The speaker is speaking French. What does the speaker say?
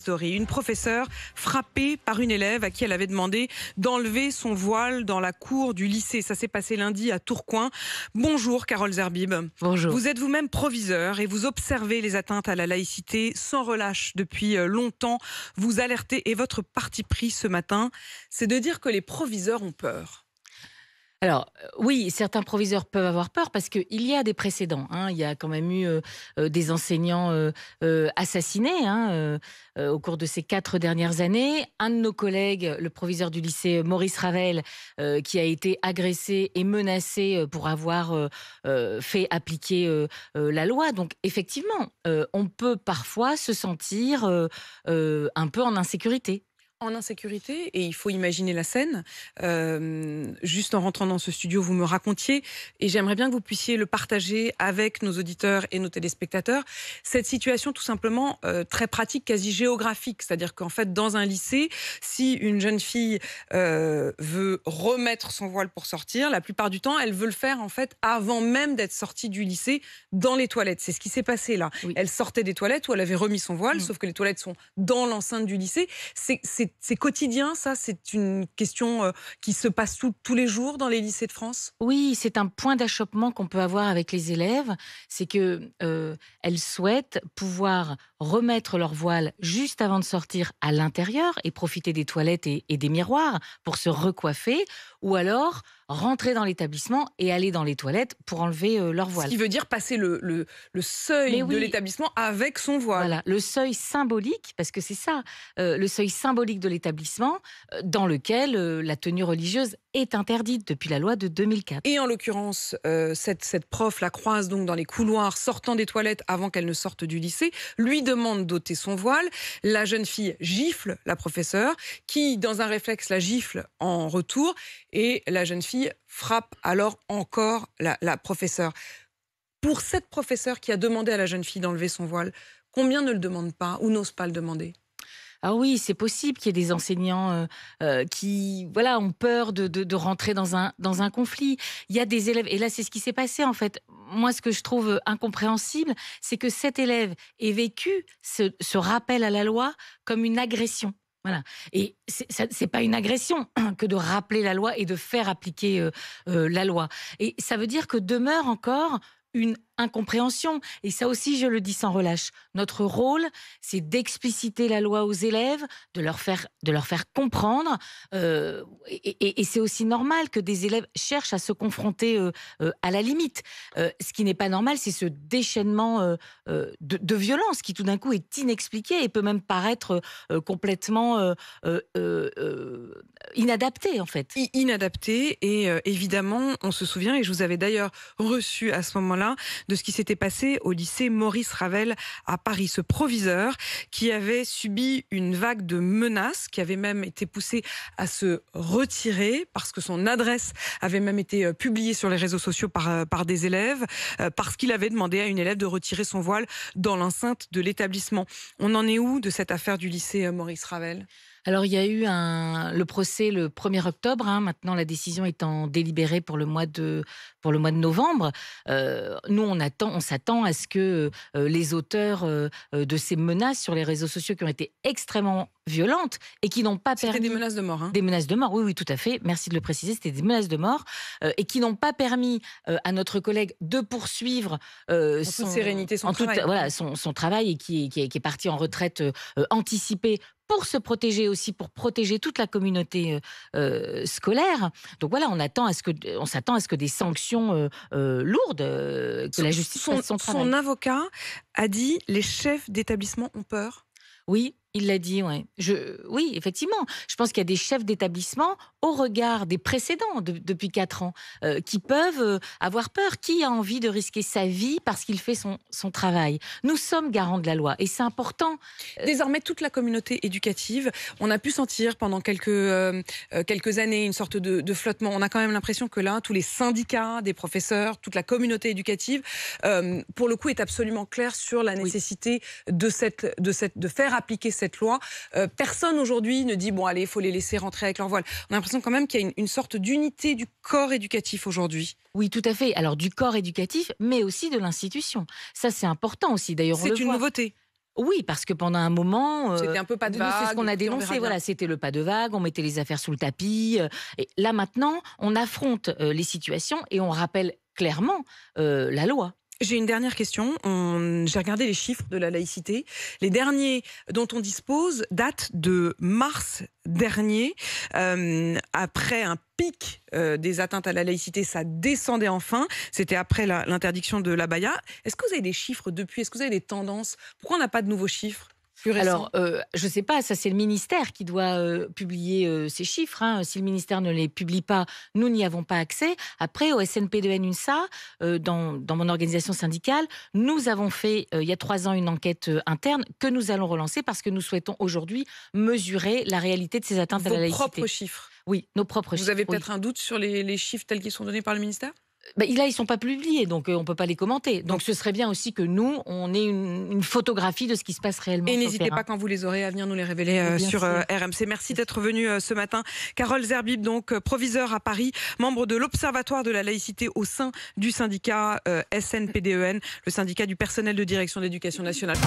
story. Une professeure frappée par une élève à qui elle avait demandé d'enlever son voile dans la cour du lycée. Ça s'est passé lundi à Tourcoing. Bonjour Carole Zerbib. Bonjour. Vous êtes vous-même proviseur et vous observez les atteintes à la laïcité sans relâche depuis longtemps. Vous alertez et votre parti pris ce matin, c'est de dire que les proviseurs ont peur. Alors, oui, certains proviseurs peuvent avoir peur parce qu'il y a des précédents. Il y a quand même eu des enseignants assassinés au cours de ces 4 dernières années. Un de nos collègues, le proviseur du lycée Maurice Ravel, qui a été agressé et menacé pour avoir fait appliquer la loi. Donc, effectivement, on peut parfois se sentir un peu en insécurité. En insécurité, et il faut imaginer la scène. Juste en rentrant dans ce studio, vous me racontiez, et j'aimerais bien que vous puissiez le partager avec nos auditeurs et nos téléspectateurs, cette situation tout simplement très pratique, quasi géographique. C'est-à-dire qu'en fait, dans un lycée, si une jeune fille veut remettre son voile pour sortir, la plupart du temps, elle veut le faire en fait avant même d'être sortie du lycée dans les toilettes. C'est ce qui s'est passé là. Oui. Elle sortait des toilettes où elle avait remis son voile, sauf que les toilettes sont dans l'enceinte du lycée. C'est quotidien, ça? C'est une question qui se passe tous les jours dans les lycées de France? Oui, c'est un point d'achoppement qu'on peut avoir avec les élèves, c'est que elles souhaitent pouvoir remettre leur voile juste avant de sortir à l'intérieur et profiter des toilettes et des miroirs pour se recoiffer, ou alors rentrer dans l'établissement et aller dans les toilettes pour enlever leur Ce voile. qui veut dire passer le seuil Mais de oui. l'établissement avec son voile. Voilà, le seuil symbolique, parce que c'est ça, le seuil symbolique de l'établissement dans lequel la tenue religieuse est interdite depuis la loi de 2004. Et en l'occurrence, cette prof la croise donc dans les couloirs, sortant des toilettes avant qu'elle ne sorte du lycée, lui demande d'ôter son voile. La jeune fille gifle la professeure, qui, dans un réflexe, la gifle en retour. Et la jeune fille frappe alors encore la professeure. Pour cette professeure qui a demandé à la jeune fille d'enlever son voile, combien ne le demandent pas ou n'osent pas le demander? Ah oui, c'est possible qu'il y ait des enseignants qui ont peur de rentrer dans un conflit. Il y a des élèves, et là c'est ce qui s'est passé en fait. Moi, ce que je trouve incompréhensible, c'est que cet élève ait vécu ce rappel à la loi comme une agression. Voilà. Et c'est pas une agression que de rappeler la loi et de faire appliquer la loi. Et ça veut dire que demeure encore une incompréhension. Et ça aussi, je le dis sans relâche. Notre rôle, c'est d'expliciter la loi aux élèves, de leur faire comprendre. Et c'est aussi normal que des élèves cherchent à se confronter à la limite. Ce qui n'est pas normal, c'est ce déchaînement de violence qui tout d'un coup est inexpliqué et peut même paraître complètement inadapté en fait. Inadapté, et évidemment, on se souvient, et je vous avais d'ailleurs reçu à ce moment-là, de ce qui s'était passé au lycée Maurice Ravel à Paris. Ce proviseur qui avait subi une vague de menaces, qui avait même été poussé à se retirer parce que son adresse avait même été publiée sur les réseaux sociaux par des élèves, parce qu'il avait demandé à une élève de retirer son voile dans l'enceinte de l'établissement. On en est où de cette affaire du lycée Maurice Ravel ? Alors, il y a eu le procès le 1er octobre. Maintenant, la décision étant délibérée pour le mois de novembre. Nous, on s'attend à ce que les auteurs de ces menaces sur les réseaux sociaux qui ont été extrêmement violentes et qui n'ont pas permis... C'était des menaces de mort, hein ? Des menaces de mort, oui, tout à fait. Merci de le préciser, c'était des menaces de mort et qui n'ont pas permis à notre collègue de poursuivre toute sérénité son travail. Son travail, et qui est parti en retraite anticipée pour se protéger aussi, pour protéger toute la communauté scolaire. Donc voilà, on s'attend à ce que des sanctions lourdes, que la justice fasse son travail. Son avocat a dit les chefs d'établissement ont peur. Oui, il l'a dit, ouais. Oui, effectivement. Je pense qu'il y a des chefs d'établissement, au regard des précédents depuis 4 ans, qui peuvent avoir peur. Qui a envie de risquer sa vie parce qu'il fait son travail? Nous sommes garants de la loi et c'est important. Désormais, toute la communauté éducative, on a pu sentir pendant quelques années une sorte de flottement. On a quand même l'impression que là, tous les syndicats des professeurs, toute la communauté éducative, pour le coup, est absolument claire sur la nécessité de faire appliquer cette loi. Personne aujourd'hui ne dit, bon allez, il faut les laisser rentrer avec leur voile. On a l'impression quand même qu'il y a une sorte d'unité du corps éducatif aujourd'hui. Oui, tout à fait. Alors du corps éducatif, mais aussi de l'institution. Ça, c'est important aussi. D'ailleurs, c'est une nouveauté. Oui, parce que pendant un moment, C'était un peu pas de nous, c'est vague, ce qu'on a écoutez, on verra dénoncé. bien. Voilà, c'était le pas de vague, on mettait les affaires sous le tapis. Et là maintenant, on affronte les situations et on rappelle clairement la loi. J'ai une dernière question. J'ai regardé les chiffres de la laïcité. Les derniers dont on dispose datent de mars dernier. Après un pic des atteintes à la laïcité, ça descendait enfin. C'était après l'interdiction de l'abaya. Est-ce que vous avez des chiffres depuis? Est-ce que vous avez des tendances? Pourquoi on n'a pas de nouveaux chiffres plus récents? Alors, je ne sais pas, ça c'est le ministère qui doit publier ces chiffres, hein. Si le ministère ne les publie pas, nous n'y avons pas accès. Après, au SNPDN-UNSA, dans mon organisation syndicale, nous avons fait, il y a 3 ans, une enquête interne que nous allons relancer parce que nous souhaitons aujourd'hui mesurer la réalité de ces atteintes à la Vos laïcité. propres chiffres. Oui, nos propres Vous chiffres. avez Oui. peut-être un doute sur les chiffres tels qu'ils sont donnés par le ministère? Là, ils ne sont pas publiés, donc on ne peut pas les commenter. Donc ce serait bien aussi que nous, on ait une photographie de ce qui se passe réellement Et sur le n'hésitez terrain. pas, quand vous les aurez, à venir nous les révéler Bien sur sûr. RMC. Merci d'être venu ce matin. Carole Zerbib, donc proviseure à Paris, membre de l'Observatoire de la laïcité au sein du syndicat SNPDEN, le syndicat du personnel de direction d'éducation nationale.